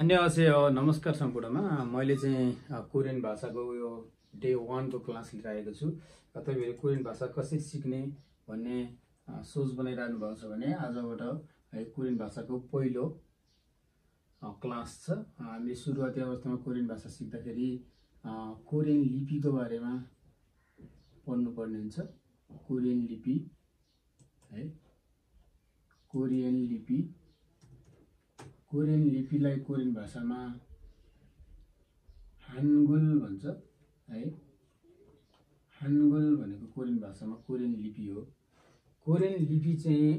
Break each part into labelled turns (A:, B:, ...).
A: अन्यवासेय नमस्कार सम्पूर्णमा मैले चाहिँ कोरियन भाषाको यो डे 1 को क्लास लिएर आएको छु। तपाईहरुले कोरियन भाषा कसरी सिक्ने भन्ने सोच बनाइरहनु भएको छ भने आजबाट कोरियन भाषाको पहिलो क्लास छ। हामीले सुरुवाती अवस्थामा कोरियन भाषा सिक्दाखेरि कोरियन लिपिको बारेमा पढ्नु पर्ने हुन्छ। कोरियन लिपि है, कोरियन लिपि, कोरियन लिपिलाई कोरियन भाषामा हानगुल भन्छ है। हानगुल भनेको कोरियन भाषामा कोरियन लिपि हो। कोरियन लिपि चाहिँ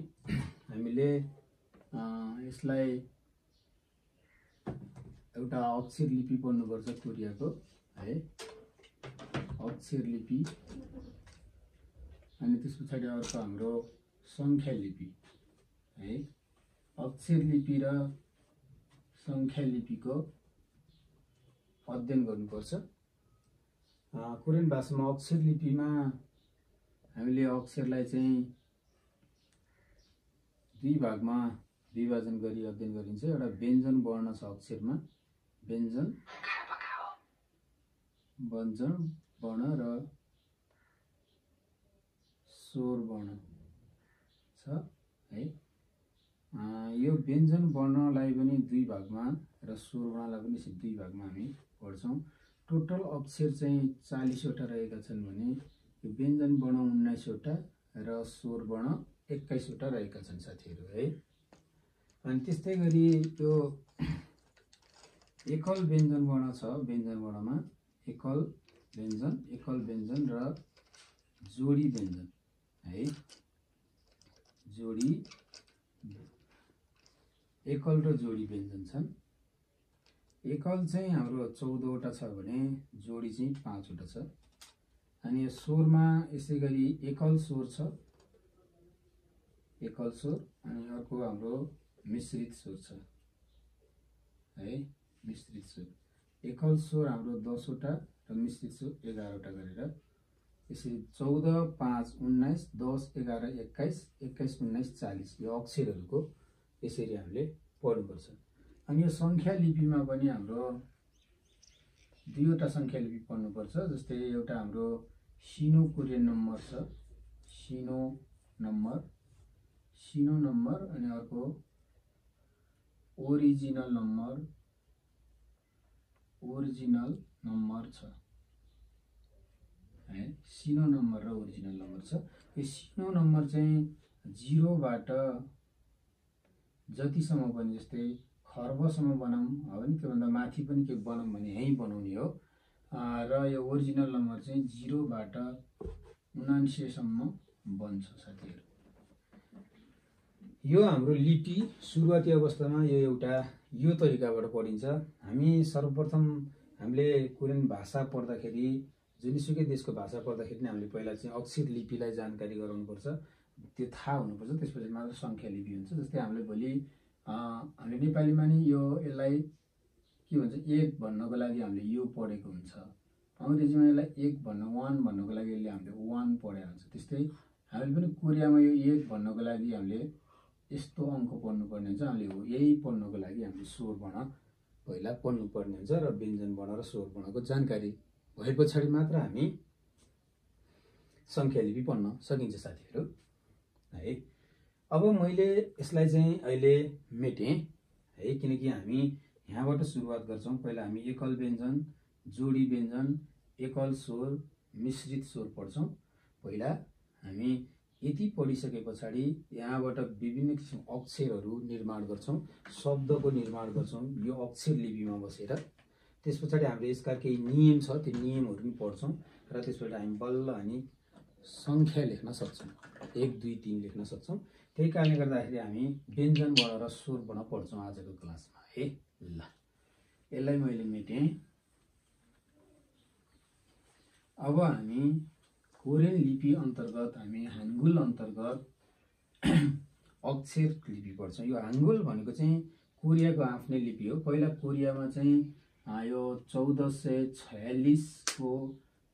A: हामीले यसलाई एउटा अक्षर लिपि पढ्नुपर्छ कोरियाको है, अक्षर लिपि। अनि त्यसपछि अर्को हाम्रो संख्या लिपि है। अक्षर लिपि र संख्या लिपिको अध्ययन गर्नुपर्छ। कोरियन भाषामा अक्षर लिपिमा हामीले अक्षरलाई चाहिँ दुई भागमा विभाजन गरी अध्ययन गरिन्छ। एउटा व्यञ्जन वर्ण छ अक्षरमा, व्यञ्जन वर्ण र स्वर वर्ण छ है। यो व्यञ्जन वर्णलाई पनि दुई भागमा र स्वर वर्णलाई पनि दुई भागमा हामी पढ्छौं। टोटल अक्षर चाहिँ 40 वटा रहेका छन् भने यो व्यञ्जन वर्ण 19 वटा र स्वर वर्ण 21 वटा रहेका छन् साथीहरु है। अनि त्यस्तै गरी यो एकल व्यञ्जन वर्ण छ। व्यञ्जन वर्णमा एकल व्यञ्जन र जोडी व्यञ्जन है। जोडी, एकल र जोडी व्यञ्जन छन्। एकल चाहिँ हाम्रो 14 वटा छ भने जोडी चाहिँ 5 वटा छ। अनि यो स्वरमा यसै गरी एकल स्वर छ, एकल स्वर। अनि अर्को हाम्रो मिश्रित स्वर छ है, मिश्रित स्वर। एकल स्वर हाम्रो 10 वटा र मिश्रित स्वर 11 वटा गरेर यसरी 14, 5, 19, 10, 11, 21, 21, 19, 40 यो अक्षरहरुको यसरी हामीले पढ्नुपर्छ। अनि यो संख्या लिपिमा पनि हाम्रो दुईवटा संख्या लिपि पढ्नुपर्छ। जस्तै एउटा हाम्रो सिनो कोरियन नम्बर छ, सिनो नम्बर अनि अर्को ओरिजिनल नम्बर छ है। सिनो नम्बर र ओरिजिनल नम्बर छ। यो सिनो नम्बर चाहिँ 0 बाट जतिसम्म पनि, जस्तै खर्बसम्म बनाऊँ हो भने त्योभन्दा माथि पनि के बनाऊँ भने यही बनाउने हो। र यो ओरिजिनल नम्बर चाहिँ 0 बाट 99 सम्म बन्छ साथीहरु। यो हाम्रो लिपि सुरुवाती अवस्थामा यो तरिकाबाट पढिन्छ। हामी सर्वप्रथम हामीले कोरियन भाषा पढ्दाखेरि, जुनसुकै देशको भाषा पढ्दाखेरि हामीले पहिला चाहिँ अक्षर लिपिलाई जानकारी गराउनुपर्छ, त्यो थाहा हुनुपर्छ। त्यसपछि मात्र संख्या लिपि हुन्छ। जस्तै हामीले भोलि हामीले नेपालीमा नि यसलाई के भन्छ 1 भन्नको लागि हामीले यो पढेको हुन्छ। अंग्रेजीमा यसलाई 1 भन्न 1 भन्नको लागि हामीले 1 पढेको हुन्छ। त्यस्तै हामीले पनि कोरियामा यो 1 भन्नको लागि हामीले यस्तो अंक पढ्नु पर्ने हुन्छ। हामीले यही पढ्नको लागि हामीले स्वर वर्ण पहिला पढ्नु पर्ने हुन्छ र व्यञ्जन वर्ण र स्वर वर्णको जानकारी भएपछि मात्र हामी संख्या लिपि पढ्न सकिन्छ साथीहरु है। अब मैले यसलाई चाहिँ अहिले मेटे है, किनकि हामी यहाँबाट सुरुवात गर्छौं। पहिला हामी एकल व्यञ्जन, जोडी व्यञ्जन, एकल स्वर, मिश्रित स्वर पढ्छौं। पहिला हामी यति पढिसकेपछि यहाँबाट विभिन्न किसिमको अक्षरहरू निर्माण गर्छौं, शब्दको निर्माण गर्छौं यो अक्षर लिपिमा बसेर। त्यसपछि हाम्रो यसका केही नियम छ, त्यो नियमहरू पनि पढ्छौं र त्यसबाट हामी बल्ल अनि संख्या लेख्न सक्छौं, 1, 2, 3 लेख्न सक्छौं। त्यही कारणले गर्दाखेरि हामी व्यञ्जन वर्ण र स्वर वर्ण पढ्छौं आजको क्लासमा है। ल यसलाई मैले मेटे। अब हामी कोरियन लिपि अन्तर्गत, हामी हानगुल अन्तर्गत अक्षर लिपि पढ्छौं। यो हानगुल भनेको चाहिँ कोरियाको आफ्नै लिपि हो। पहिला कोरियामा चाहिँ यो 1446 को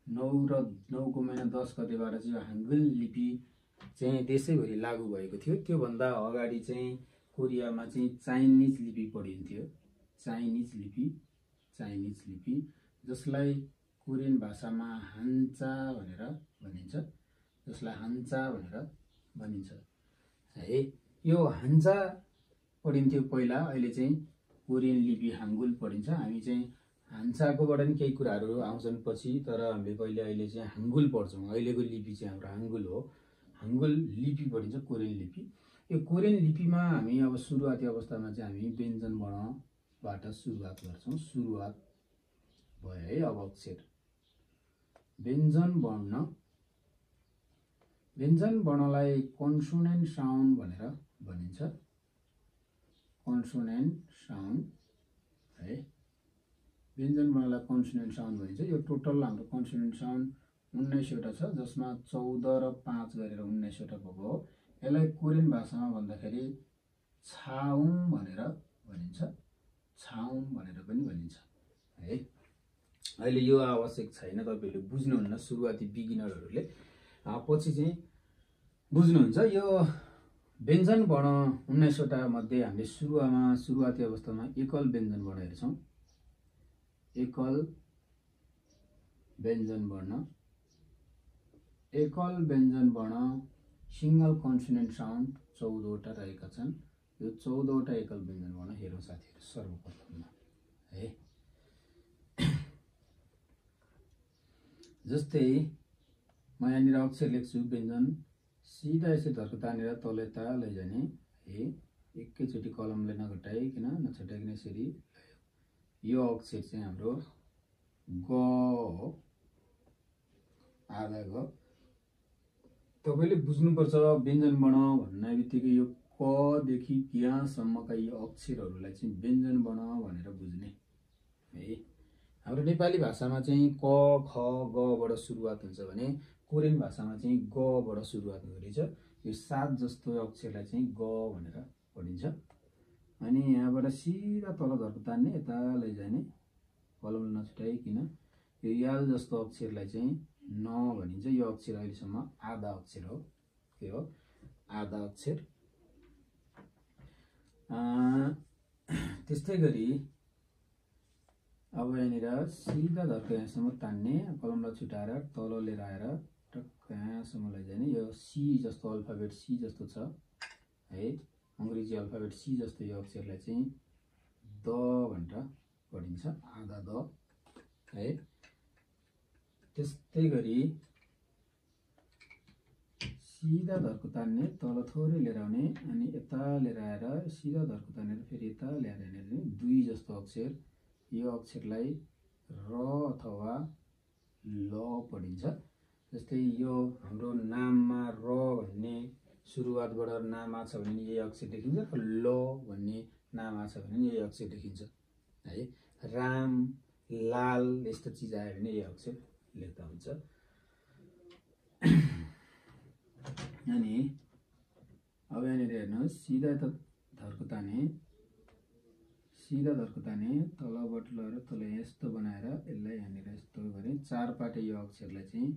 A: 9 को महिना 10 गतेबाट चाहिँ यो हानगुल लिपि चाहिँ देशैभरि लागू भएको थियो। त्यो भन्दा अगाडि चाहिँ कोरियामा चाहिँ चाइनिज लिपि पढिन्थ्यो चाइनिज लिपि जसलाई कोरियन भाषामा हान्चा भनेर भनिन्छ, है। यो हान्चा पढिन्थ्यो पहिला, अहिले चाहिँ कोरियन लिपि हाङ्गुल पढिन्छ। हामी चाहिँ हान्चाकोबाट नि केही कुराहरू आउँछन् पछि, तर हामीले अहिले चाहिँ हाङ्गुल पढ्छौँ। अहिलेको लिपि चाहिँ हाम्रो हाङ्गुल हो, हाङ्गुल लिपि पढिन्छ, कोरियन लिपि। यो कोरियन लिपिमा हामी अब सुरुवाती अवस्थामा चाहिँ हामी व्यञ्जन वर्णबाट सुरुवात गर्छौँ। सुरुवात भयो है। अब अक्षर व्यञ्जन वर्णलाई कन्सोनेन्ट साउन्ड भनेर भनिन्छ, कन्सोनेन्ट साउन्ड है। व्यञ्जन वर्णलाई कन्सोनेन्ट साउन्ड भनिन्छ। यो टोटल हाम्रो कन्सोनेन्ट साउन्ड 19 वटा छ, जसमा 14 र 5 गरेर 19 वटा भएको हो। यसलाई कोरियन भाषामा भन्दाखेरि छाउङ भनेर भनिन्छ, छाउङ भनेर पनि भनिन्छ है। अहिले यो आवश्यक छैन, तपाईहरुले बुझ्नुहुन्न, सुरुवाती बिगिनरहरूले पछि चाहिँ बुझ्नुहुन्छ। यो व्यञ्जन वर्ण 19 वटा मध्ये हामीले सुरुवाती अवस्थामा एकल व्यञ्जन वर्ण हेर्छौँ। एकल व्यञ्जन वर्ण सिंगल कन्सोनेन्ट साउन्ड 14 वटा रहेका छन्। यो 14 वटा एकल व्यञ्जन वर्ण हेरौँ साथीहरु सर्वप्रथममा है। जस्तै म यहाँनिर अक्षर लेख्छु व्यञ्जन, सिधा यसरी धर्को तानेर तल यता लैजाने है। एकैचोटि कलमले नछटाइकन यसरी यो अक्षर चाहिँ हाम्रो ग हो, आधा ग। तपाईले बुझ्नुपर्छ व्यञ्जन वर्ण भन्ने बित्तिकै यो क देखि ज्ञसम्मका यी अक्षरहरूलाई चाहिँ व्यञ्जन वर्ण भनेर बुझ्ने है। हाम्रो नेपाली भाषामा चाहिँ क ख ग बाट सुरुवात हुन्छ भने कोरियन भाषामा चाहिँ ग बाट सुरुवात गरिन्छ। यो 7 जस्तो अक्षरलाई चाहिँ ग भनेर पढिन्छ। अनि यहाँबाट सिधा तल धर्को तान्ने, यता लैजाने, कलम नछुटाइकिन। यो याल जस्तो अक्षरलाई चाहिँ न भनिन्छ। यो अक्षर अहिलेसम्म आधा अक्षर हो, के हो आधा अक्षर। त्यस्तै गरी अब यहाँनिर सिधा धर्को यहाँसम्म तान्ने, कलमलाई छुटाएर तल लिएर आएर टक्क यहाँसम्म लैजाने। यो सी जस्तो अल्फाबेट सी जस्तो छ है, अङ्ग्रेजी अल्फाबेट सी जस्तो यो अक्षरलाई चाहिँ द भनेर पढिन्छ, आधा द है। त्यस्तै गरी सिधा धर्को तान्ने, तल थोरै लिएर आउने, अनि यता लिएर आएर सिधा धर्को तानेर फेरि यता ल्याएर हेर्ने 2 जस्तो अक्षर। यो अक्षरलाई र अथवा ल पढिन्छ। जस्तै यो हाम्रो नाममा र भन्ने सुरुवातबाट नाम आछ भने यही अक्षर देखिन्छ, र ल भन्ने नाम आछ भने यही अक्षर देखिन्छ है। राम, लाल यस्तो चिज आयो भने यही अक्षर लेख्दा हुन्छ। अनि अब यहाँनिर हेर्नुहोस्, सिधा धर्को ताने, तलबाट लगेर तल यस्तो बनाएर यसलाई यहाँनिर यस्तो गरे 4 पाटे यो अक्षरलाई चाहिँ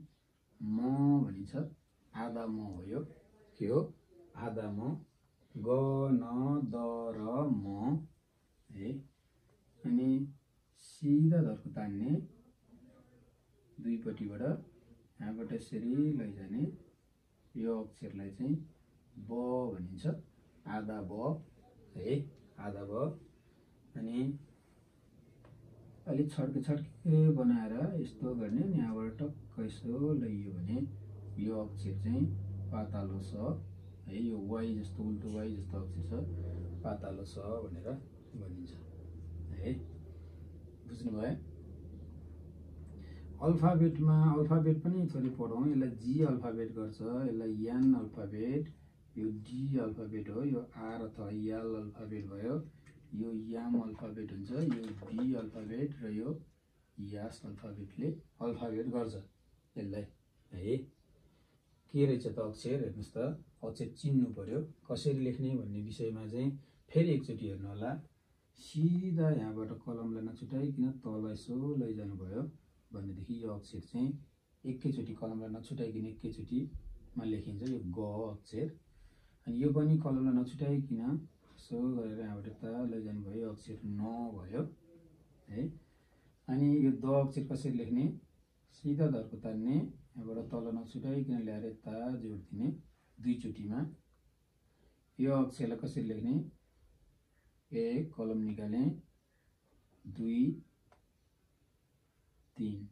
A: म भनिन्छ, आधा म हो। यो के हो आधा म, ग न द र म है। अनि सिधा धर्को तान्ने, दुईपट्टिबाट यहाँबाट यसरी लैजाने, यो अक्षरलाई चाहिँ ब भनिन्छ, आधा ब है, आधा ब। अनि अलिक छड्के बनाएर यस्तो गर्ने, यहाँबाट टक्क यसो लैयो भने यो अक्षर चाहिँ पातालो स है। यो वाइ जस्तो उल्टो वाइ जस्तो अक्षर छ, पातालो स भनेर भनिन्छ है। बुझ्नुभयो? अल्फाबेट पनि थोरै पढौँ। यसलाई जी अल्फाबेट गर्छ, यसलाई यान अल्फाबेट, यो डी अल्फाबेट हो, यो आर अथवा याल अल्फाबेट भयो, यो याम अल्फाबेट हुन्छ, यो बी अल्फाबेट र यो यास अल्फाबेटले अल्फाबेट गर्छ यसलाई है। के रहेछ त अक्षर हेर्नुहोस् त, अक्षर चिन्नु पर्यो कसरी लेख्ने भन्ने विषयमा चाहिँ फेरि एकचोटि हेर्नु होला। सिधा यहाँबाट कलमलाई नछुटाइकिन तल यसो लैजानु भयो भनेदेखि यो अक्षर चाहिँ एकैचोटि कलमलाई नछुटाइकिन एकैचोटिमा लेखिन्छ, यो ग अक्षर। अनि यो पनि कलमलाई नछुटाइकिन यसो गरेर यहाँबाट यता लैजानु भयो, अक्षर न भयो है। अनि यो द अक्षर कसरी लेख्ने, सिधा धर्को तान्ने, यहाँबाट तल नछुटाइकन ल्याएर यता जोडिदिने दुईचोटिमा। यो अक्षरलाई कसरी लेख्ने, एक कलम निकालेँ, 2 3,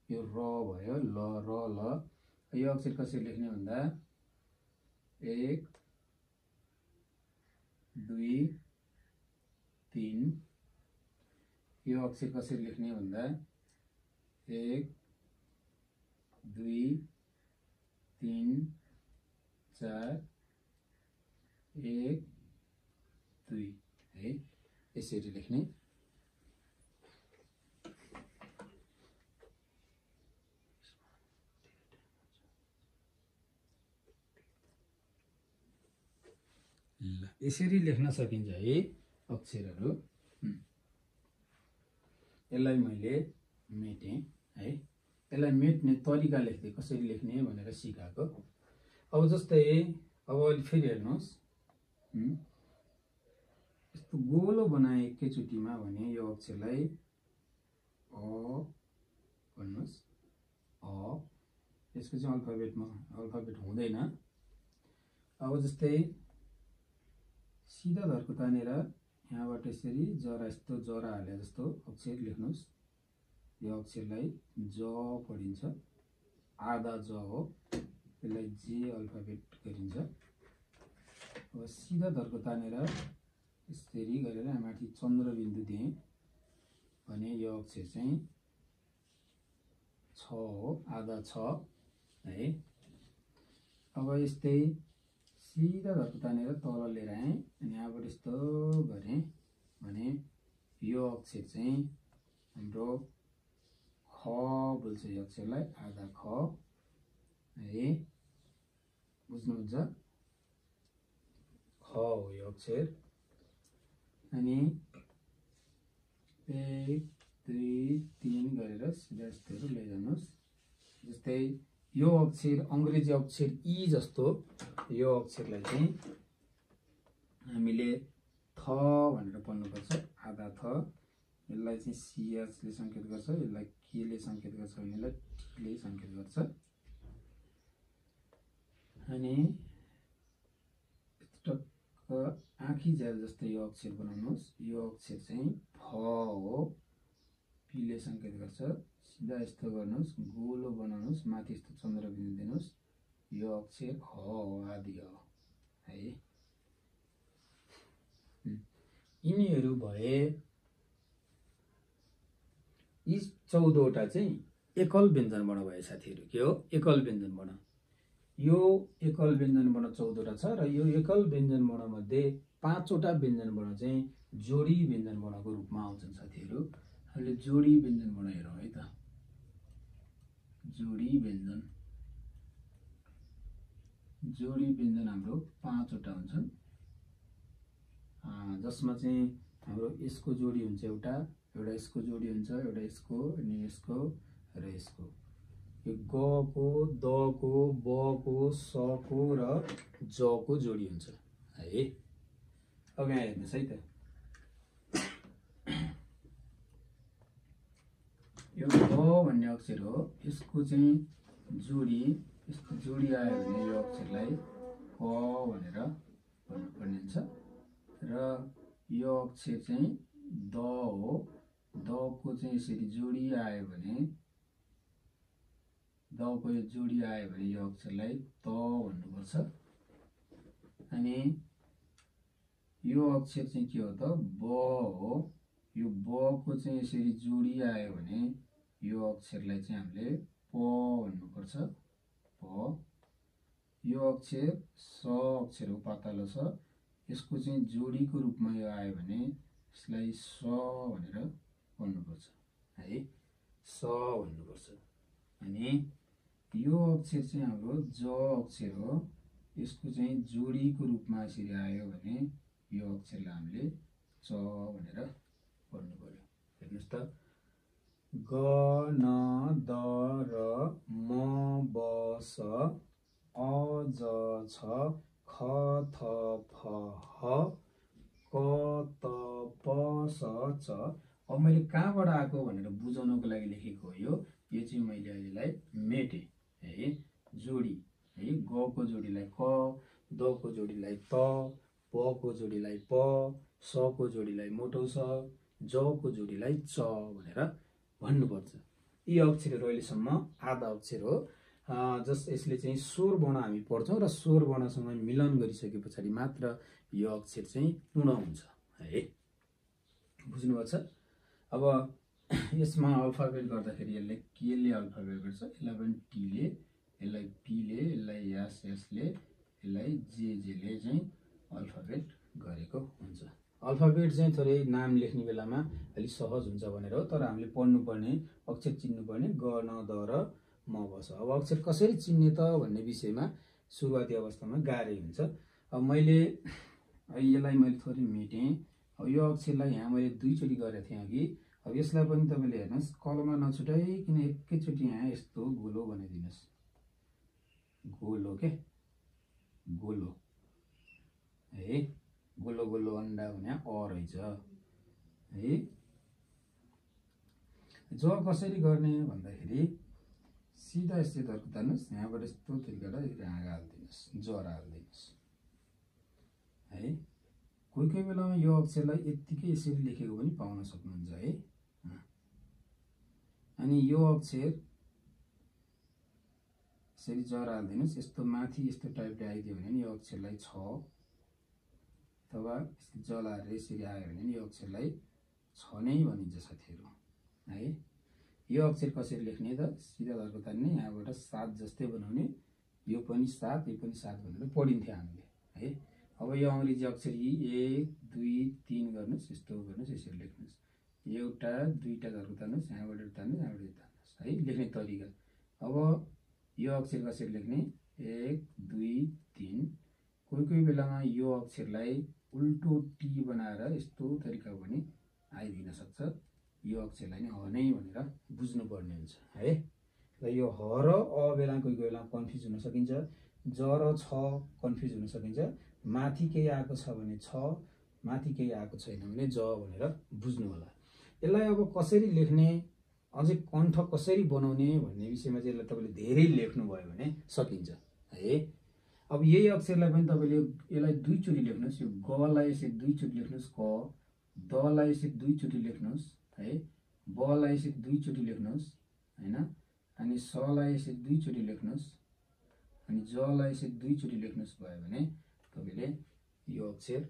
A: यो र भयो, ल र ल। यो अक्षर कसरी लेख्ने भन्दा 1 2 3। यो अक्षर कसरी लेख्ने भन्दा 1 2 3 4 1 2 है, यसरी लेख्ने। यसरी लेख्न सकिन्छ है अक्षरहरू। यसलाई मैले मेटेँ है। यसलाई मेट्ने तरिका लेख्दै कसरी लेख्ने भनेर सिकाएको। अब जस्तै अब अहिले फेरि हेर्नुहोस्, यस्तो गोलो बनाए एकैचोटिमा भने यो अक्षरलाई अ भन्नुहोस्, अ। यसको चाहिँ अल्फाबेट हुँदैन। अब जस्तै सिधा धर्को तानेर यहाँबाट यसरी जरा, यस्तो जरा हाले जस्तो अक्षर लेख्नुहोस्। यो अक्षरलाई ज पढिन्छ, आधा ज हो, यसलाई जे अल्फाबेट गरिन्छ। अब सिधा धर्को तानेर यसरी गरेर माथि चन्द्रबिन्दु दिएँ भने यो अक्षर चाहिँ छ हो, आधा छ है। अब यस्तै सिधा धर्को तानेर तल लिएर आएँ अनि यहाँबाट यस्तो गरेँ भने यो अक्षर चाहिँ हाम्रो ख बोल्छ। यो अक्षरलाई आधा ख है, बुझ्नुहुन्छ? ख हो यो अक्षर। अनि 1 2 3 गरेर सिधा यस्तोहरू लैजानुहोस्। जस्तै यो अक्षर अङ्ग्रेजी अक्षर ई जस्तो यो अक्षरलाई चाहिँ हामीले थ भनेर पढ्नुपर्छ, आधा थ। यसलाई चाहिँ सिएचले सङ्केत गर्छ, यसलाई केले सङ्केत गर्छ भने यसलाई टीले सङ्केत गर्छ। अनि टक्क आँखी झ्याल जस्तै यो अक्षर बनाउनुहोस्। यो अक्षर चाहिँ फ हो, पीले सङ्केत गर्छ। सिधा यस्तो गर्नुहोस्, गोलो बनाउनुहोस्, माथि यस्तो चन्द्रबिन्दु दिनुहोस्। यो अक्षर ह हो, आदि हो है। यिनीहरू भए। यी 14वटा चाहिँ एकल व्यञ्जनवर्ण भए साथीहरू। के हो? एकल व्यञ्जनवर्ण। यो एकल व्यञ्जनवर्ण 14वटा छ र यो एकल व्यञ्जनवर्ण मध्ये 5वटा व्यञ्जनवर्ण चाहिँ जोडी व्यञ्जनवर्णको रूपमा आउँछन् साथीहरू। अहिले जोडी व्यञ्जनवर्ण हेरौँ है त। जोडी व्यञ्जन हाम्रो 5वटा हुन्छन्, जसमा चाहिँ हाम्रो यसको जोडी हुन्छ, एउटा यसको जोडी हुन्छ, एउटा यसको, अनि यसको र यसको। यो ग को, द को, ब को, स को र ज को जोडी हुन्छ है। अब यहाँ हेर्नुहोस् है त, यो ग भन्ने अक्षर हो, यसको चाहिँ जोडी, यस्तो जोडी आयो भने यो अक्षरलाई क भनेर भन्नुपर्ने हुन्छ। र यो अक्षर चाहिँ द हो, द को चाहिँ यसरी जोडी आयो भने, द को यो जोडी आयो भने यो अक्षरलाई त भन्नुपर्छ। अनि यो अक्षर चाहिँ के हो त, ब हो, यो ब को चाहिँ यसरी जोडी आयो भने यो अक्षरलाई चाहिँ हामीले प भन्नुपर्छ, प। यो अक्षर स अक्षर हो, पातलो छ, यसको चाहिँ जोडीको रूपमा यो आयो भने यसलाई स भनेर भन्नुपर्छ है, स भन्नुपर्छ। अनि यो अक्षर चाहिँ हाम्रो ज अक्षर हो, यसको चाहिँ जोडीको रूपमा यसरी आयो भने यो अक्षरलाई हामीले च भनेर पढ्नु पर्यो। हेर्नुहोस् त, ग न द र म ब स अ ज छ ख ख थ फ ह क त प स च। अब मैले कहाँबाट आएको भनेर बुझाउनको लागि लेखेको हो यो चाहिँ मैले अहिलेलाई मेटे है, जोडी है, ग को जोडीलाई क, द को जोडीलाई त, प को जोडीलाई प, स को जोडीलाई मोटो स, ज को जोडीलाई च भनेर भन्नुपर्छ। यी अक्षरहरू अहिलेसम्म आधा अक्षर हो, यसले चाहिँ स्वर वर्ण हामी पढ्छौँ र स्वर वर्णसँग मिलन गरिसके पछाडि मात्र यो अक्षर चाहिँ पूर्ण हुन्छ है। बुझ्नुभएको छ? अब यसमा अल्फाबेट गर्दाखेरि यसले केले अल्फाबेट गर्छ, यसलाई पनि टीले, यसलाई पीले, यसलाई एसले, यसलाई जेले चाहिँ अल्फाबेट गरेको हुन्छ। अल्फाबेट चाहिँ थोरै नाम लेख्ने बेलामा अलिक सहज हुन्छ भनेर हो, तर हामीले पढ्नुपर्ने अक्षर चिन्नुपर्ने ग न द र म बस। अब अक्षर कसरी चिन्ने त भन्ने विषयमा सुरुवाती अवस्थामा गाह्रै हुन्छ। अब यसलाई मैले थोरै मेटेँ। अब यो अक्षरलाई यहाँ मैले दुईचोटि गरेको थिएँ अघि। अब यसलाई पनि तपाईँले हेर्नुहोस्, कलममा नछुटाइकन एकैचोटि यहाँ यस्तो गोलो बनाइदिनुहोस्। गोलो के गोलो है, गोलो गोलो अन्डा भने अ रहेछ है। ज कसरी गर्ने भन्दाखेरि सिधा यस्तो धर्कुतार्नुहोस्, यहाँबाट यस्तो तरिकाले हाँगा हालिदिनुहोस्, जरा हालिदिनुहोस् है। कोही कोही बेलामा यो अक्षरलाई यत्तिकै यसरी लेखेको पनि पाउन सक्नुहुन्छ है। अनि यो अक्षर यसरी जरा हालिदिनुहोस्, यस्तो माथि यस्तो टाइपले आइदियो भने यो अक्षरलाई छ, अथवा जलाएर यसरी आयो भने यो अक्षरलाई छ नै भनिन्छ साथीहरू है। यो अक्षर कसरी लेख्ने त? सिधा धर्को तान्ने, यहाँबाट 7 जस्तै बनाउने, यो पनि 7, यो पनि 7 भनेर पढिन्थ्यो हामीले है। अब यो अङ्ग्रेजी अक्षर यी 1 2 3 गर्नुहोस्, यस्तो गर्नुहोस्, यसरी लेख्नुहोस्। एउटा दुईटा धर्को तान्नुहोस्, यहाँबाट तान्नुहोस्, यहाँबाट तान्नुहोस् है, लेख्ने तरिका। अब यो अक्षर कसरी लेख्ने? 1 2 3। कोही कोही बेलामा यो अक्षरलाई उल्टो टी बनाएर यस्तो तरिका पनि आइदिन सक्छ। यो अक्षरलाई नै ह नै भनेर बुझ्नुपर्ने हुन्छ है। र यो ह र अ बेला कोही कोही बेला कन्फ्युज हुन सकिन्छ, ज र छ कन्फ्युज हुन सकिन्छ। माथि केही आएको छ भने छ, माथि केही आएको छैन भने ज भनेर बुझ्नु होला। यसलाई अब कसरी लेख्ने, अझै कण्ठ कसरी बनाउने भन्ने विषयमा चाहिँ यसलाई तपाईँले धेरै लेख्नुभयो भने सकिन्छ है। अब यही अक्षरलाई पनि तपाईँले यसलाई दुईचोटि लेख्नुहोस्। यो ग लाई यसरी दुईचोटि लेख्नुहोस्, क, द लाई यसरी दुईचोटि लेख्नुहोस् है, ब लाई यसरी दुईचोटि लेख्नुहोस् हैन, अनि स लाई यसरी दुईचोटि लेख्नुहोस्, अनि ज लाई यसरी दुईचोटि लेख्नुहोस् भयो भने तपाईँले यो अक्षर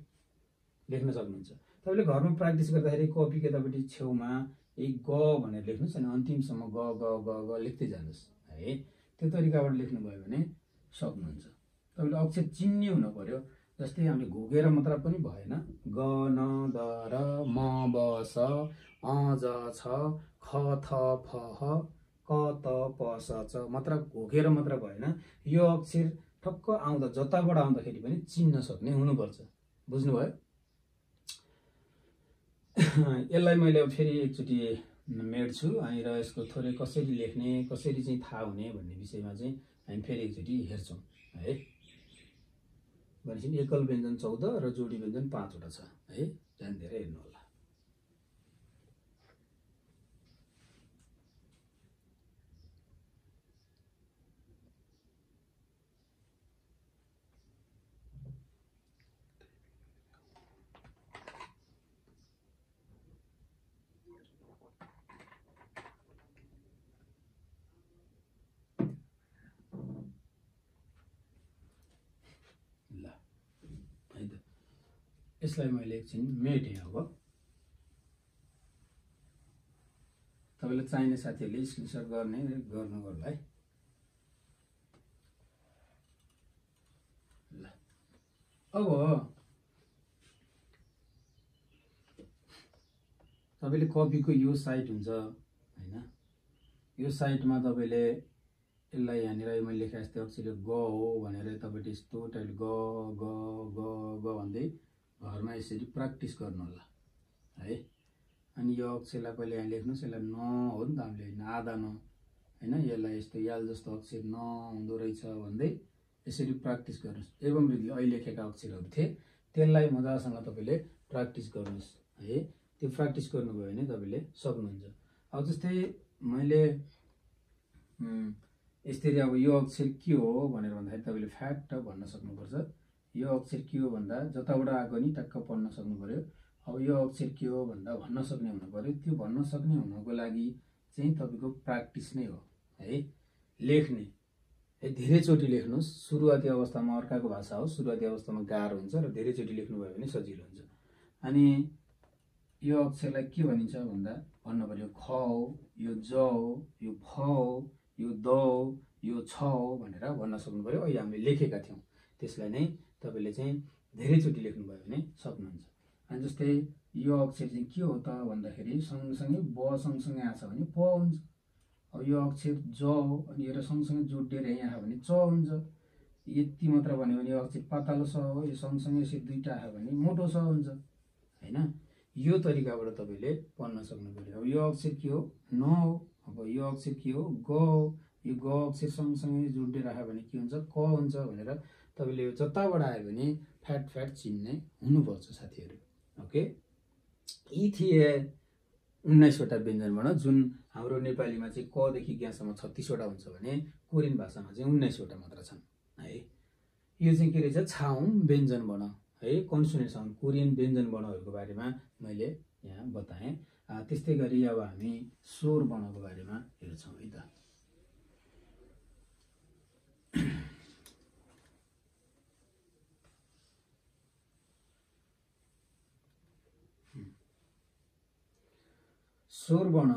A: लेख्न सक्नुहुन्छ। तपाईँले घरमा प्र्याक्टिस गर्दाखेरि कपीको यतापट्टि छेउमा एक ग भनेर लेख्नुहोस्, अनि अन्तिमसम्म ग ग ग ग लेख्दै जानुहोस् है। त्यो तरिकाबाट लेख्नुभयो भने सक्नुहुन्छ। तपाईँले अक्षर चिन्ने हुनु पर्यो। जस्तै हामीले घोकेर मात्र पनि भएन, ग न द र म ब स अ ज छ ख थ फ ह क त प स च मात्र घोकेर मात्र भएन। यो अक्षर ठक्क आउँदा जताबाट आउँदाखेरि पनि चिन्न सक्ने हुनुपर्छ। बुझ्नुभयो? यसलाई मैले फेरि एकचोटि मेट्छु अनि र यसको थोरै कसरी लेख्ने, कसरी चाहिँ थाहा हुने भन्ने विषयमा चाहिँ हामी फेरि एकचोटि हेर्छौँ है। भनेपछि एकल व्यञ्जन 14 र जोडी व्यञ्जन 5 वटा छ है, ध्यान दिएर हेर्नु होला। यसलाई मैले एकछिन मेटेँ। अब तपाईँलाई चाहिने साथीहरूले स्क्रिनसट गर्नु होला है। ल अब तपाईँले कपीको यो साइड हुन्छ हैन, यो साइडमा तपाईँले यसलाई यहाँनिर मैले लेखेँ जस्तै अक्षर ग हो भनेर तपाईले यस्तो टाइप ग ग ग ग भन्दै घरमा यसरी प्र्याक्टिस गर्नु होला है। अनि यो अक्षरलाई पहिले यहाँ लेख्नुहोस्, यसलाई न हो नि त, हामीले होइन आधा न हैन, यसलाई यस्तो याल जस्तो अक्षर न हुँदो रहेछ भन्दै यसरी प्र्याक्टिस गर्नुस्। एवं वृद्धि अहिले लेखेका अक्षरहरू थिए, त्यसलाई मजासँग तपाईले प्र्याक्टिस गर्नुस् है। त्यो प्र्याक्टिस गर्नुभयो भने तपाईले सक्नुहुन्छ। अब जस्तै मैले यसरी अब यो अक्षर के हो भनेर भन्दाखेरि तपाईले फ्याक्ट भन्न सक्नुपर्छ। यो अक्षर के हो भन्दा जताबाट आएको नि टक्क पढ्न सक्नु पर्यो। अब यो अक्षर के हो भन्दा भन्न सक्ने हुनु पर्यो। त्यो भन्न सक्ने हुनको लागि चाहिँ तपाईको प्र्याक्टिस नै हो है। लेख्ने है, धेरैचोटि लेख्नुस्। सुरुवाती अवस्थामा अर्काको भाषा हो, सुरुवाती अवस्थामा गाह्रो हुन्छ र धेरैचोटि लेख्नुभयो भने सजिलो हुन्छ। अनि यो अक्षरलाई के भनिन्छ भन्दा भन्नु पर्यो ख हो, यो ज हो, यो फ हो, यो द हो, यो छ हो भनेर भन्न सक्नु पर्यो। अहिले हामीले लेखेका थियौँ, त्यसलाई नै तपाईले चाहिँ धेरैचोटि लेख्नुभयो भने सक्नुहुन्छ। अनि जस्तै यो अक्षर चाहिँ के हो त भन्दाखेरि सँगसँगै ब सँगसँगै आछ भने प हुन्छ। अब यो अक्षर ज हो अनि यो सँगसँगै जोडिएर यहाँ आयो भने च हुन्छ। यति मात्र भन्यो भने यो अक्षर पातलो स हो, यो सँगसँगै यसरी दुईटा आयो भने मोटो स हुन्छ हैन। यो तरिकाबाट तपाईले पढ्न सक्नु पर्यो। अब यो अक्षर के हो न हो, अब यो अक्षर के हो ग हो, यो ग अक्षर सँगसँगै जोडिएर आयो भने के हुन्छ क हुन्छ भनेर तपाईले यो जताबाट आयो भने फ्याट चिन्ने हुनुपर्छ साथीहरू। ओके, यी थिए 19 वटा व्यञ्जनवर्ण, जुन हाम्रो नेपालीमा चाहिँ क देखि ज्ञसम्म 36 वटा हुन्छ भने कोरियन भाषामा चाहिँ 19 वटा मात्र छन् है। यो चाहिँ के रहेछ छाउङ व्यञ्जनवर्ण है, कन्सोनेन्ट साउन्ड कोरियन व्यञ्जनवर्णहरूको बारेमा मैले यहाँ बताएँ। त्यस्तै गरी अब हामी स्वर वर्णको बारेमा हेर्छौँ है त। स्वर वर्ण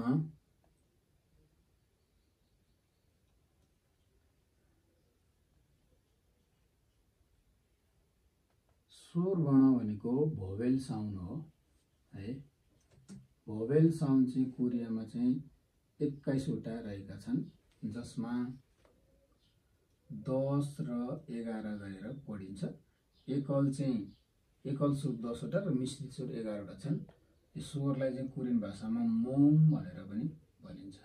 A: भनेको भोवेल साउन्ड हो है। भोवेल साउन्ड चाहिँ कोरियामा चाहिँ 21 वटा रहेका छन्, जसमा 10 र 11 गरेर पढिन्छ। एकल स्वर 10 वटा र मिश्रित स्वर 11 वटा छन्। यो स्वरलाई चाहिँ कोरियन भाषामा मोम भनेर पनि भनिन्छ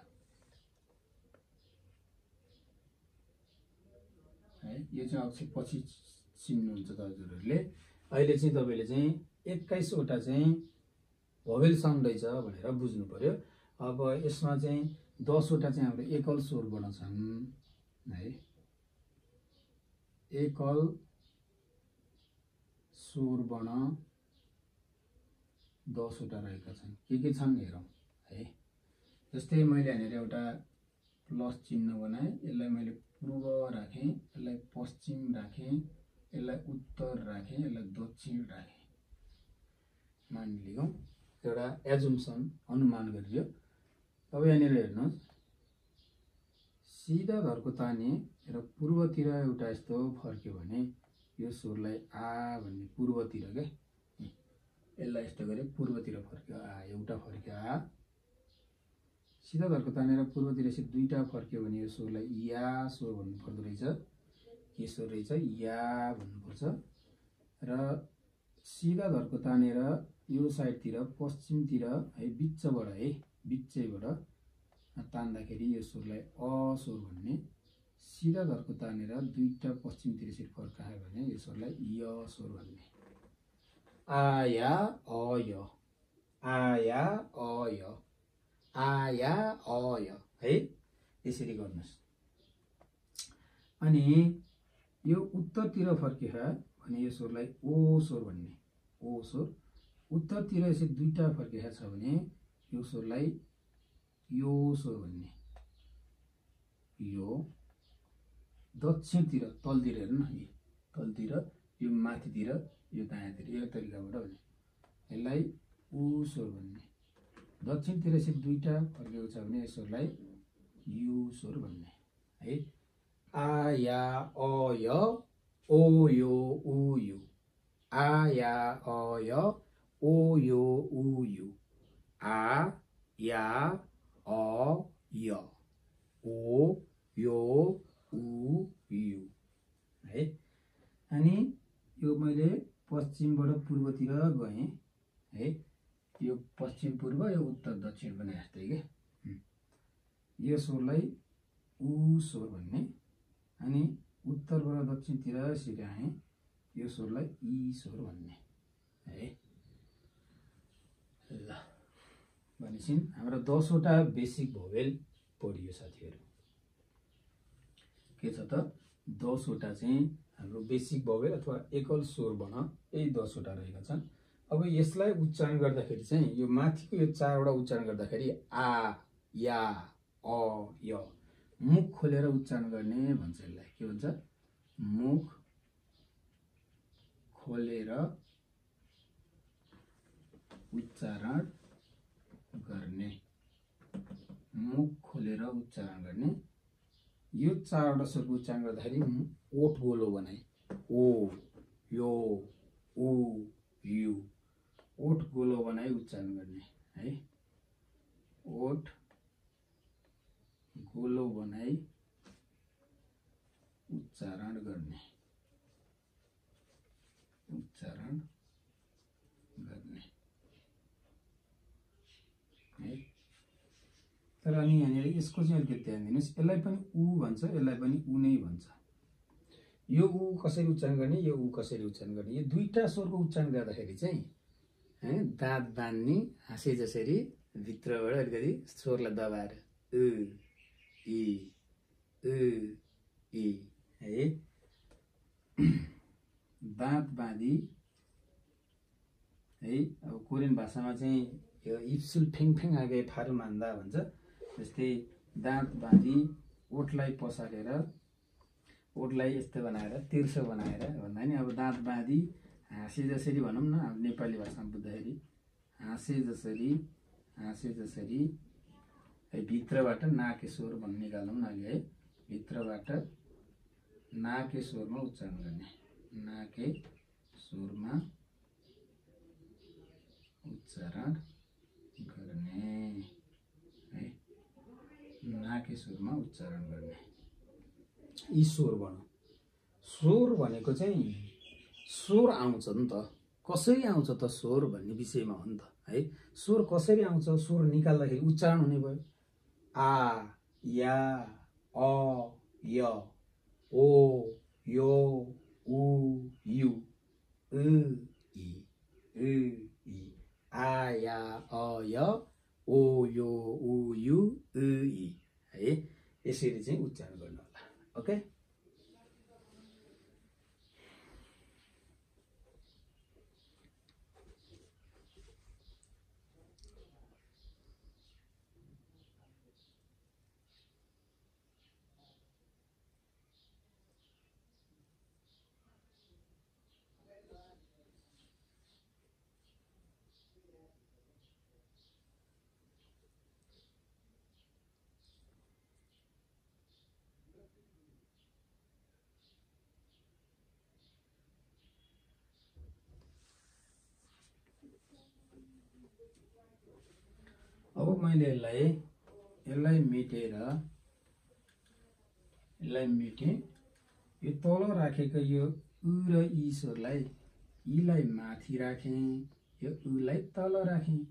A: है। यो चाहिँ अक्षर पछि चिन्नुहुन्छ हजुरहरूले। अहिले चाहिँ तपाईले चाहिँ 21 वटा चाहिँ भोवेल साउन्ड रहेछ भनेर बुझ्नु पर्यो। अब यसमा चाहिँ 10 वटा चाहिँ हाम्रो एकल स्वर वर्ण छन् है। एकल स्वर वर्ण 10 वटा रहेका छन्। के छन् हेरौँ है। जस्तै मैले यहाँनिर एउटा प्लस चिन्ह बनाएँ, यसलाई मैले पूर्व राखेँ, यसलाई पश्चिम राखेँ, यसलाई उत्तर राखेँ, यसलाई दक्षिण राखेँ। मानिलिउँ एउटा एजुम्सन अनुमान गरियो। अब यहाँनिर हेर्नुहोस्, सिधा धर्को ताने र पूर्वतिर एउटा यस्तो फर्क्यो भने यो स्वरलाई आ भन्ने पूर्वतिर के, यसलाई यस्तो गरे पूर्वतिर फर्क्यो आ, एउटा फर्क्यो आ। सिधा धर्को तानेर पूर्वतिर यसरी दुईटा फर्क्यो भने यो स्वरलाई या स्वर भन्नु पर्दो रहेछ। के स्वर रहेछ या भन्नुपर्छ। र सिधा धर्को तानेर यो साइडतिर पश्चिमतिर है, बिचैबाट तान्दाखेरि यो स्वरलाई अ स्वर भन्ने। सिधा धर्को तानेर दुईटा पश्चिमतिर यसरी फर्कायो भने यो स्वरलाई य स्वर भन्ने। आया अय, आया अय, आया अय है, यसरी गर्नुस्। अनि यो उत्तरतिर फर्कियो भने यो स्वरलाई ओ स्वर भन्ने। ओ स्वर उत्तरतिर यसरी दुईटा फर्किएको छ भने यो स्वरलाई यो स्वर भन्ने। यो दक्षिणतिर तलतिर हेर्नु न, तलतिर यो माथितिर यो दायाँतिर, यो तरिकाबाट भने यसलाई उ स्वर भन्ने। दक्षिणतिर यसरी दुईटा फर्केको छ भने यसलाई यु स्वर भन्ने है। आ या अ य ओ यो उ यु, आ या अ य ओ यो उ यु, आ या अ य ओ यो उ यु है। अनि यो मैले पश्चिमबाट पूर्वतिर गएँ है। यो पश्चिम पूर्व, यो उत्तर दक्षिण भने जस्तै के। यो स्वरलाई उ स्वर भन्ने। अनि उत्तरबाट दक्षिणतिर यसरी आए यो स्वरलाई ई स्वर भन्ने है। ल भनेपछि हाम्रो 10 वटा बेसिक भोवेल पढियो साथीहरु। के छ त 10 वटा चाहिँ हाम्रो बेसिक भोवेल अथवा एकल स्वर वर्ण यही 10 वटा रहेका छन्। अब यसलाई उच्चारण गर्दाखेरि चाहिँ यो माथिको यो 4 वटा उच्चारण गर्दाखेरि आ या अ य मुख खोलेर उच्चारण गर्ने भन्छ। यसलाई के भन्छ? मुख खोलेर उच्चारण गर्ने। मुख खोलेर उच्चारण गर्ने। यो 4 वटा स्वरको उच्चारण गर्दाखेरि ओठ गोलो बनाए ओ यो उ यु ओठ गोलो बनाई उच्चारण गर्ने है। ओठ गोलो बनाई उच्चारण गर्ने। उच्चारण गर्ने है। तर अनि यहाँनिर यसको चाहिँ अलिकति ध्यान दिनुस्। यसलाई पनि उ भन्छ, यसलाई पनि उ नै भन्छ। यो उ कसरी उच्चारण गर्ने, यो उ कसरी उच्चारण गर्ने, यो दुईटा स्वरको उच्चारण गर्दाखेरि चाहिँ दाँत बान्ने हाँसे जसरी भित्रबाट अलिकति स्वरलाई दबाएर उ इ है। दाँत बाँधी है। अब कोरियन भाषामा चाहिँ यो इप्सुल फेङ आगे फारु मान्दा भन्छ। जस्तै दाँत बाँधी ओठलाई पसारेर ओठलाई यस्तो बनाएर तिर्सो बनाएर भन्दा नि अब दाँत बाँधी हाँसे जसरी भनौँ न। अब नेपाली भाषामा बुझ्दाखेरि हाँसे जसरी है। भित्रबाट नाके स्वर भन्ने निकालौँ न अहिले है। भित्रबाट नाके स्वरमा उच्चारण गर्ने। नाके स्वरमा उच्चारण गर्ने है। नाके स्वरमा उच्चारण गर्ने। यी स्वर वर्ण। स्वर भनेको चाहिँ स्वर आउँछ नि त। कसरी आउँछ त स्वर भन्ने विषयमा हो नि त है। स्वर कसरी आउँछ, स्वर निकाल्दाखेरि उच्चारण हुने भयो। आ या अ य ओ यो उ यु इ आ या अ य ओ यो उ यु इ है। यसरी चाहिँ उच्चारण गर्नु होला। ओके। अब मैले यसलाई मेटेँ। यो तल राखेको यो उ र इ स्वरलाई इलाई माथि राखेँ, यो उलाई तल राखेँ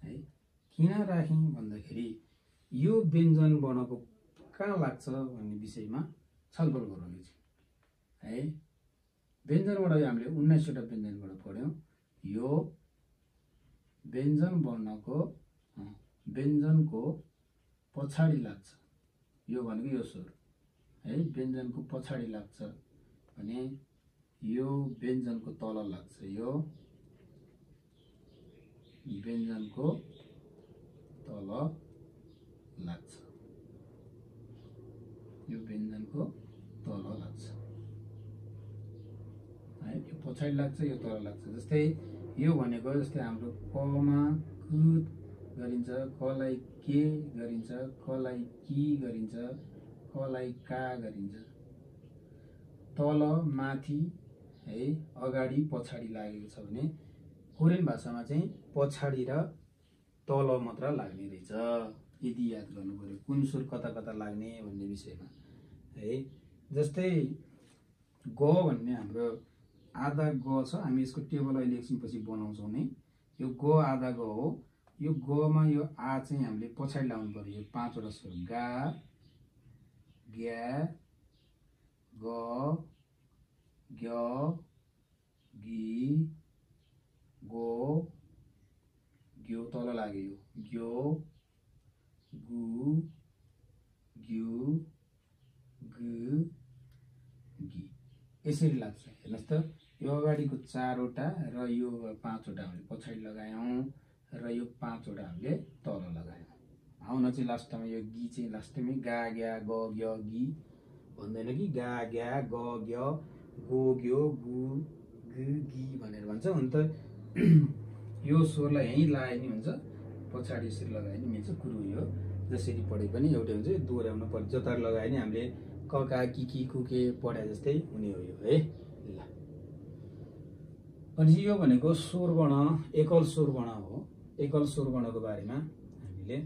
A: है। किन राखेँ भन्दाखेरि यो व्यञ्जन वर्णको कहाँ लाग्छ भन्ने विषयमा छलफल गरौँ है। व्यञ्जन वर्ण हामीले 19 वटा व्यञ्जन वर्ण पढ्यौं। यो व्यञ्जन वर्णको व्यञ्जनको पछाडि लाग्छ। यो भनेको यो स्वर है। व्यञ्जनको पछाडि लाग्छ भने यो व्यञ्जनको तल लाग्छ। यो व्यञ्जनको तल लाग्छ। यो व्यञ्जनको तल लाग्छ है। यो पछाडि लाग्छ, यो तल लाग्छ। जस्तै यो भनेको जस्तै हाम्रो कमा कु गरिन्छ, कलाई के गरिन्छ, कलाई कि गरिन्छ, कलाई का गरिन्छ। तल माथि है, अगाडि पछाडि लागेको छ भने कोरियन भाषामा चाहिँ पछाडि र तल मात्र लाग्ने रहेछ। यदि याद गर्नु पर्यो कुन स्वर कता कता लाग्ने भन्ने विषयमा है। जस्तै ग भन्ने हाम्रो आधा ग छ। हामी यसको टेबल अहिले एकछिनपछि बनाउँछौँ नै। यो ग आधा ग हो। यो ग मा यो आ चाहिँ हामीले पछाडि लाउनु पर्यो। यो 5 वटा स्वर गा ग्या ग ग्य गी गो ग्यो तल लाग्यो ग्यो गु ग्यु गु गी यसरी लाग्छ। हेर्नुहोस् त यो अगाडिको 4 वटा र यो 5 वटा हामीले पछाडि लगायौं र यो 5 वटा हामीले तल लगायौं। आउन चाहिँ लास्टमा यो गी चाहिँ लास्टमै गा ग्या ग ग्य गी भन्दैन कि गा ग्या ग ग्य गो ग्यो गु गु गी भनेर भन्छ। अन्त यो स्वरलाई यहीँ लगाए नि हुन्छ, पछाडि यसरी लगाए नि मिल्छ। कुरो यो जसरी पढे पनि एउटै हुन्छ, दोहोऱ्याउन पर्छ। जतार लगाए नि हामीले कका किकी कुके पढे जस्तै हुने हो यो है। ल अनि यो भनेको स्वर वर्ण, एकल स्वर वर्ण हो। एकल स्वर वर्णको बारेमा हामीले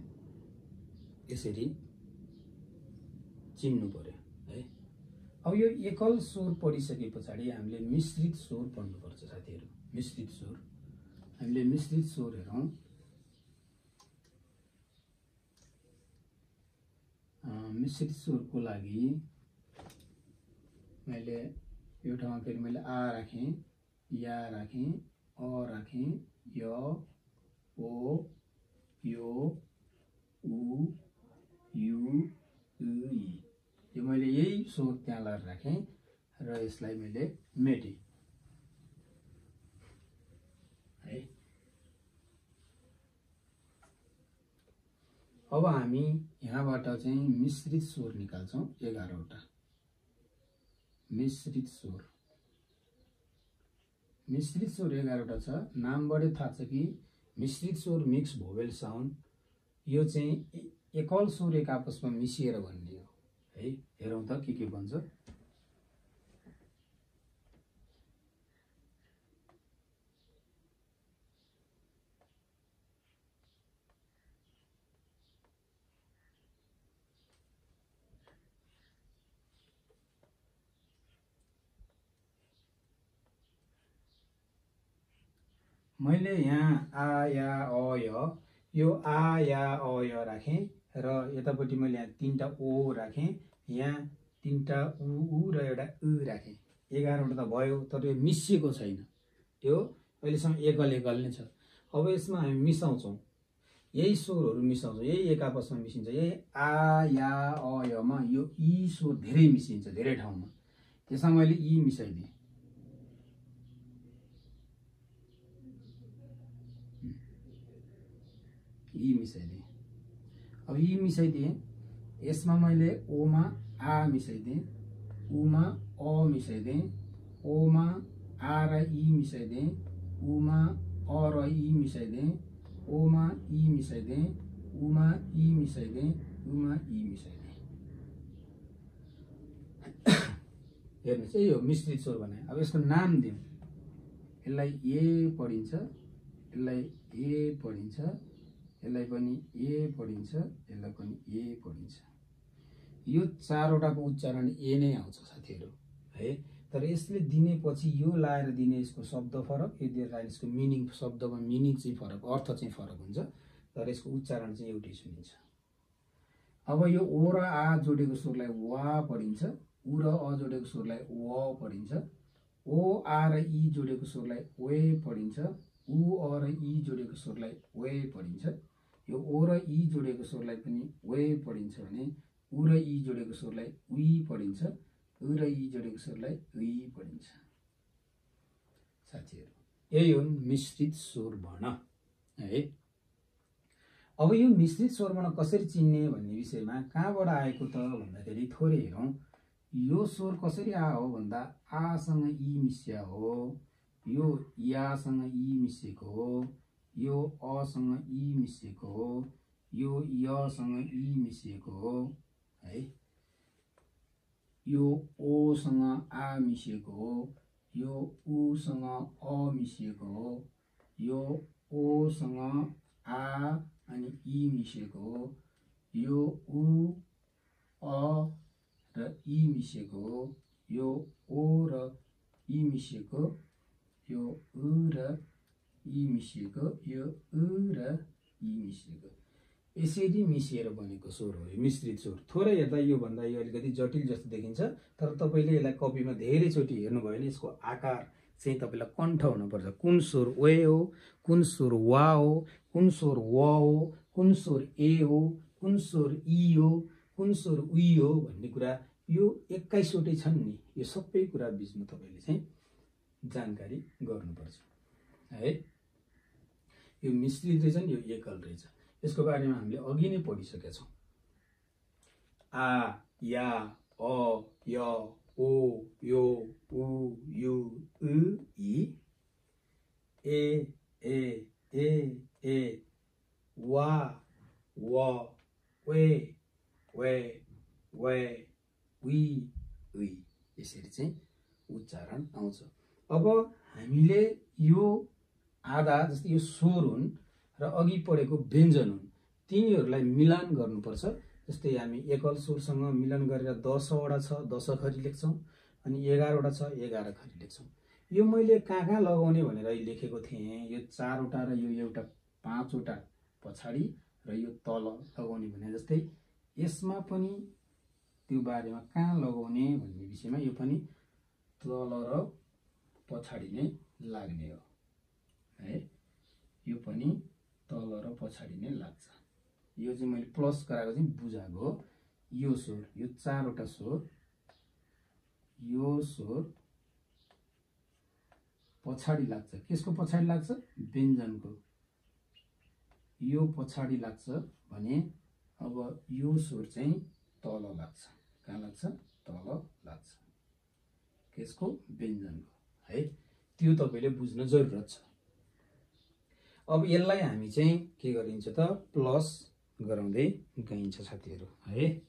A: यसरी चिन्नु पर्यो है। अब यो एकल स्वर पढिसके पछाडि हामीले मिश्रित स्वर पढ्नुपर्छ साथीहरु। मिश्रित स्वर हामीले मिश्रित स्वर हेरौं। मिश्रित स्वरको लागि मैले यो ठाउँमा फेरि मैले आ राखे, या राखे, अ राखे, य, ओ, यो, उ, यु, इ। यो मैले यही स्वर त्यहाँ लगाएर राखे र यसलाई मैले मेटे है। अब हामी यहाँबाट चाहिँ मिश्रित स्वर निकाल्छौं 11 वटा। मिश्रित स्वर 11 वटा छ। नामबाटै थाहा छ कि मिश्रित स्वर मिक्स भोवेल साउन्ड, यो चाहिँ एकल स्वर एक आपसमा मिसिएर भन्ने हो है। हेरौं त के भन्छ। मैले यहाँ आ या अ य, यो आ या अ य राखे र यतापट्टि मैले यहाँ 3टा ओ राखे, यहाँ 3टा उ र एउटा उ राखे। 11 वटा त भयो, तर यो मिसिएको छैन। यो अहिलेसम्म एकल नै छ। अब यसमा हामी मिसाउँछौं, यही स्वरहरू मिसाउँछौं, यही एक आपसमा मिसिन्छ। यही आ या अ य मा यो ई स्वर धेरै मिसिन्छ, धेरै ठाउँमा। त्यसमा मैले ई मिसाइदिएँ, ई मिसाइदिएँ। अब ई मिसाइदिएँ, यसमा मैले ओ मा आ मिसाइदिएँ, उ मा अ मिसाइदिएँ, ओ मा आ र ई मिसाइदिएँ, उ मा अ र ई मिसाइदिएँ, ओ मा ई मिसाइदिएँ, उ मा ई मिसाइदिएँ, उ मा ई मिसाइदिएँ। हेर्नुहोस् यही हो मिश्रित स्वर भने। अब यसको नाम दिउँ। यसलाई ए पढिन्छ, यसलाई ए पढिन्छ, यसलाई पनि ए पढिन्छ, यसलाई पनि ए पढिन्छ। यो 4 वटाको उच्चारण ए नै आउँछ साथीहरु है। तर यसले दिने पछि यो लाएर दिने यसको शब्द फरक, यो दिएर यसको मिनिङ, शब्दमा मिनिङ चाहिँ फरक, अर्थ चाहिँ फरक हुन्छ, तर यसको उच्चारण चाहिँ एउटै सुनिन्छ। अब यो ओ र आ जोडेको स्वरलाई वा पढिन्छ, उ र अ जोडेको स्वरलाई व पढिन्छ, ओ आ र ई जोडेको स्वरलाई ओए पढिन्छ, उ अ र ई जोडेको स्वरलाई ओए पढिन्छ। यो ओ र ई जोडेको स्वरलाई पनि ओए पढिन्छ भने उ र ई जोडेको स्वरलाई उई पढिन्छ, उ र ई जोडेको स्वरलाई उई पढिन्छ। साथीहरु यही हो मिश्रित स्वर वर्ण है। अब यो मिश्रित स्वर वर्ण कसरी चिन्ने भन्ने विषयमा कहाँबाट आएको त भन्दाखेरि थोरै हेरौं। यो स्वर कसरी आ हो भन्दा आ सँग ई मिसिया हो, यो या सँग ई मिसिएको हो, यो अ सँग ई मिसिएको हो, यो य सँग ई मिसिएको हो है, यो ओ सँग आ मिसिएको हो, यो उ सँग अ मिसिएको हो, यो ओ सँग आ अनि ई मिसिएको हो, यो उ अ र ई मिसिएको हो, यो ओ र ई मिसिएको, यो उ र ई मिसिएको, यो उ र ई मिसिएको। यसरी मिसिएर बनेको स्वर हो, यो मिश्रित स्वर। थोरै हेर्दा योभन्दा यो अलिकति जटिल जस्तो देखिन्छ, तर तपाईँले यसलाई कपीमा धेरैचोटि हेर्नुभयो भने यसको आकार चाहिँ तपाईँलाई कण्ठ हुनुपर्छ। कुन स्वर वे हो, कुन स्वर वा हो, कुन स्वर व हो, कुन स्वर ए हो, कुन स्वर ई हो, कुन स्वर उई हो भन्ने कुरा यो 21वटै छन् नि। यो सबै कुरा बिचमा तपाईँले चाहिँ जानकारी गर्नुपर्छ है। यो मिश्रित रहेछ नि, यो एकल रहेछ। यसको बारेमा हामीले अघि नै पढिसकेका छौँ। आ, या, अ, य, ओ, यो, उ, यु, इ, ए, वा, व, वे, उई, यसरी चाहिँ उच्चारण आउँछ। अब हामीले यो आधा जस्तै यो स्वर हुन् र अघि पढेको व्यञ्जन हुन्, तिनीहरूलाई मिलान गर्नुपर्छ। जस्तै हामी एकल स्वरसँग मिलन गरेर 10वटा छ, 10 खरी लेख्छौँ, अनि 11वटा छ, 11 खरी लेख्छौँ। यो मैले कहाँ लगाउने भनेर लेखेको थिएँ, यो 4वटा र यो एउटा 5वटा पछाडि र यो तल लगाउने भने जस्तै यसमा पनि त्यो बारेमा कहाँ लगाउने भन्ने विषयमा यो पनि तल र पछाडि नै लाग्ने हो है। यो पनि तल र पछाडि नै लाग्छ। यो चाहिँ मैले प्लस गराएको चाहिँ बुझाएको हो। यो स्वर, यो 4वटा स्वर, यो स्वर पछाडि लाग्छ। केसको पछाडि लाग्छ? व्यञ्जनको। यो पछाडि लाग्छ भने अब यो स्वर चाहिँ तल लाग्छ। कहाँ लाग्छ? तल लाग्छ। केसको? व्यञ्जनको है। त्यो तपाईले बुझ्न जरुरत छ। अब यसलाई हामी चाहिँ के गरिन्छ त? प्लस गराउँदै गइन्छ साथीहरु है।